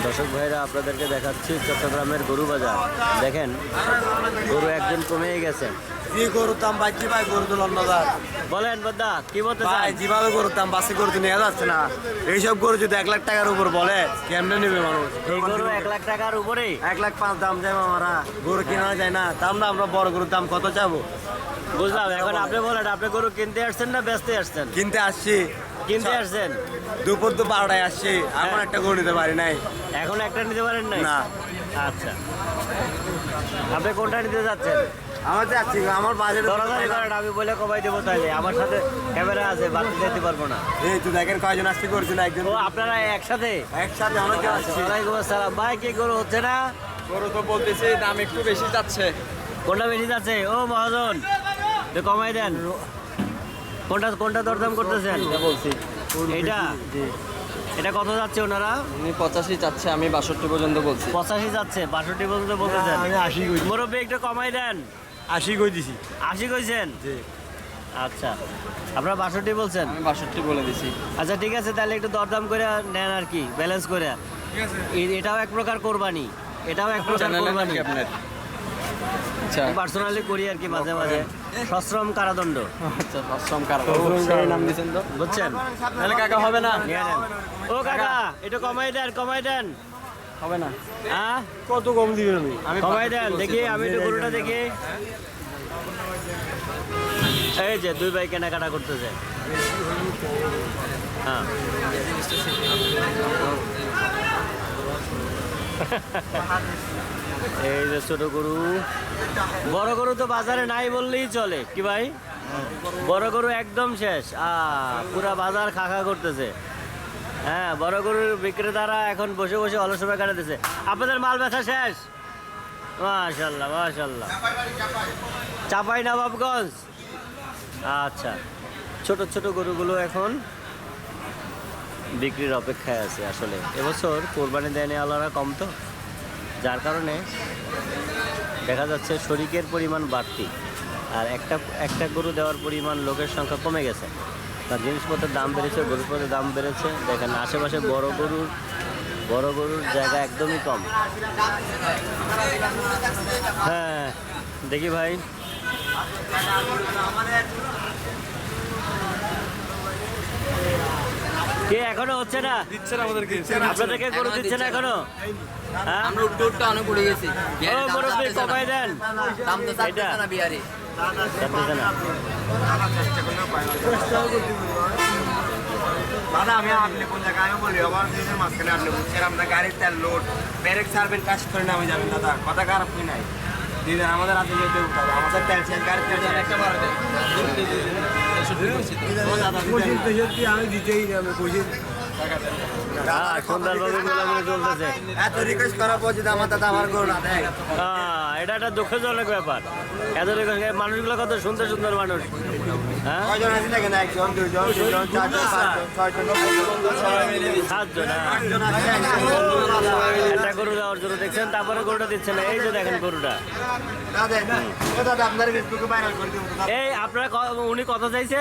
দর্শক ভাইরা আপনাদেরকে দেখাচ্ছি চট্টগ্রামের গরু বাজার। দেখেন গরু একজন কমে গেছেন। কি গরুর দাম বাড়ছি ভাই, গরু তো লন্ডন। বলেন বদ্দা কি বলতে চান? ভাই যেভাবে গরুর দাম বাসে গরু তো নেওয়া যাচ্ছে না। এইসব গরু যদি 1 লাখ টাকার উপর বলে কেমনে নেবে মানুষ? এই গরু 1 লাখ টাকার উপরেই 1 লাখ 5 দাম যাবো আমরা, গরু কেনা যায় না। দাম না, আমরা বড় গরুর দাম কত চাবো? বুঝলাম। এখন আপনি বলেন, আপনি গরু কিনতে আসছেন না বেচতে আসছেন? কিনতে আসছি, কিনতে আসছেন। দুপুর তো 12টায় আসছি, এখন একটা গরু নিতে পারি নাই। এখন একটা নিতে পারেন নাই? না। আচ্ছা, আপনি কোনটা নিতে যাচ্ছেন? আমার যাচ্ছি, আমার বাজেট দরদারি করেন, আমি বলে কমাই দেবো। তাইলে আমার সাথে ক্যামেরা আছে, বাড়তে যেতে পারবো না। এই তো দেখেন কয়জন আসছি, করছি না একজন। ও আপনারা একসাথে? একসাথে অনেকে আসছে। ওয়ালাইকুম আসসালাম। ভাই কি গরু হচ্ছে না? গরু তো বলতেছে দাম একটু বেশি যাচ্ছে। কোনটা বেশি যাচ্ছে? ও মহাজন, তো কমাই দেন। কোনটা কোনটা দরদাম করতেছেন? বলছি এটা এটা কত যাচ্ছে ওনারা? উনি 85 চাচ্ছে, আমি 62 পর্যন্ত বলছি। 85 যাচ্ছে, 62 পর্যন্ত বলতেছেন। আমি 80 কইছি। মুরব্বী একটু কমাই দেন। 80 কই দিছি। 80 কইছেন? জি। আচ্ছা, আপনারা 62 বলছেন? আমি 62 বলে দিছি। আচ্ছা ঠিক আছে, তাহলে একটু দরদাম করে নেন আর কি, ব্যালেন্স করে। এটাও এক প্রকার কোরবানি, এটাও এক প্রকার চ্যানেলের নাম কোরবানি। কি আপনার? আচ্ছা পার্সোনালি করি আর কি মাঝে মাঝে। সশ্রম কারাদণ্ড, আচ্ছা, আশ্রম কার নাম দিয়েছেন তো? বুঝছেন? তাহলে কাকা হবে না? নিয়ে নেন। ও কাকা, একটু কমাই দেন, কমাই দেন। হবে না। হ্যাঁ, কত কম দিবেন আমি? আমি কমাই 62 দেন বলছি। দেখি, আমি একটু গরুটা দেখি। এই যে দুই ভাই কেনাকাটা করতেছে। হ্যাঁ, এই যে ছোট গরু। বড় গরু তো বাজারে নাই বললেই চলে কি ভাই? বড় গরু একদম শেষ। পুরা বাজার খাখা করতেছে। হ্যাঁ, বড় গরুর বিক্রেতারা এখন বসে বসে অলস সময় কাটাতেছে। আপনাদের মাল বেচা শেষ? মাশাল্লাহ মাশাল্লাহ। চাপাই নবাবগঞ্জ। আচ্ছা, ছোট ছোট গরুগুলো এখন বিক্রির অপেক্ষায় আছে। আসলে এবছর কোরবানি দেয়নি আল্লাহরা কম, তো যার কারণে দেখা যাচ্ছে শরিকের পরিমাণ বাড়তি, আর একটা একটা গরু দেওয়ার পরিমাণ লোকের সংখ্যা কমে গেছে। আর জিনিসপত্রের দাম বেড়েছে, গরুপত্রের দাম বেড়েছে। দেখেন আশেপাশে বড় গরুর জায়গা একদমই কম। হ্যাঁ দেখি ভাই, কে এখনো হচ্ছে না? দিচ্ছে না আমাদেরকে। আপনাদেরকে গরু দিচ্ছে না এখনো? হ্যাঁ, আমরা উঠতে অনেক উড়ে গেছি। ও মুরব্বী কমাই দেন। দাম তো এটা চাচ্ছে না বিহারি। জানতেছে না। দাদা আমি আপনি কোন জায়গায় আমি বলি, আবার নিজের মাঝখানে আপনি বুঝছেন, আপনার গাড়ির তেল লোড ব্রেক সার্ভেন কাজ করে না, আমি যাবেন দাদা, কথা খারাপ কি নাই দিদি, আমাদের হাতে যেতে উঠতে হবে, আমাদের তেল চেঞ্জ, গাড়ির তেল চেঞ্জ একটা বাড়বে। আমি দিতেই আমি কইছি হ্যাঁ, সুন্দরভাবে গোলাগুলি চলতেছে। এত রিকোয়েস্ট করার পর যদি আমার দাদা আমার গরু না দেয়। এটা একটা দুঃখজনক ব্যাপার। এত মানুষগুলো কত সুন্দর সুন্দর মানুষ। হ্যাঁ, কয়জন আছে দেখেন, 1 জন 2 জন 3 জন 4 জন 5 জন 6 জন সাতজন। হ্যাঁ, 8 জন আছে। একটা গরু দেওয়ার জন্য দেখছেন, তারপরে গরুটা দিচ্ছে না। এই যে দেখেন গরুটা। দাদা আপনার ফেসবুকে ভাইরাল করে দিব। এই আপনারা উনি কত চাইছে?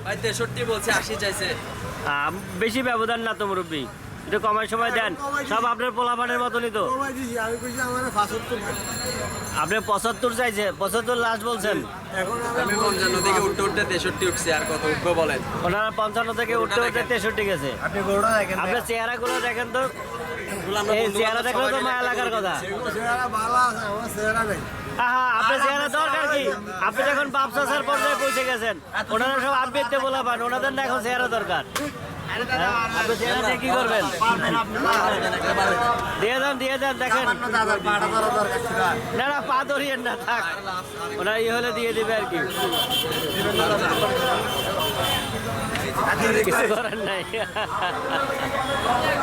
ভাই 63 বলছে, 80 চাইছে। বেশি ব্যবধান না তো মুরব্বী, একটু কমার সময় দেন। সব আপনার পোলাপানের মতনই তো। আমি কইছি আমার 75। আপনি 75 চাইছে, 75 লাস্ট বলছেন। আমি 55 থেকে উঠতে 63 উঠছি, আর কত উঠবো বলেন? ওনারা 55 থেকে উঠতে উঠতে 63 গেছে। আপনি গরুটা দেখেন, আপনার চেহারাগুলো দেখেন তো। আমরা এই বন্ধু চেহারা বান্ধব দেখলে তো সবাই মায়া লাগার কথা। চেহারা ভালো আছে, আমার চেহারা নেই। আপনার চেহারা দরকার কি? আপনি যখন বাপ চাচার পর্যায়ে পৌঁছে গেছেন, ওনারা সব আবৃত্তি বলা পান, ওনাদের না এখন চেহারা দরকার। আপনি চেহারা দিয়ে কি করবেন? দিয়ে দেন দেখেন। দাদার পাটা ধরা দরকার ছিল। না পা ধরিয়েন না, থাক। ওনারা হলে দিয়ে দিবে আর কি, কিছু করার নাই।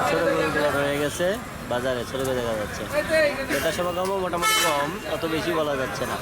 ছোট গরুগুলো রয়ে গেছে বাজারে, ছোট দেখা যাচ্ছে। এটা সমাগমও মোটামুটি কম, অত বেশি বলা যাচ্ছে না।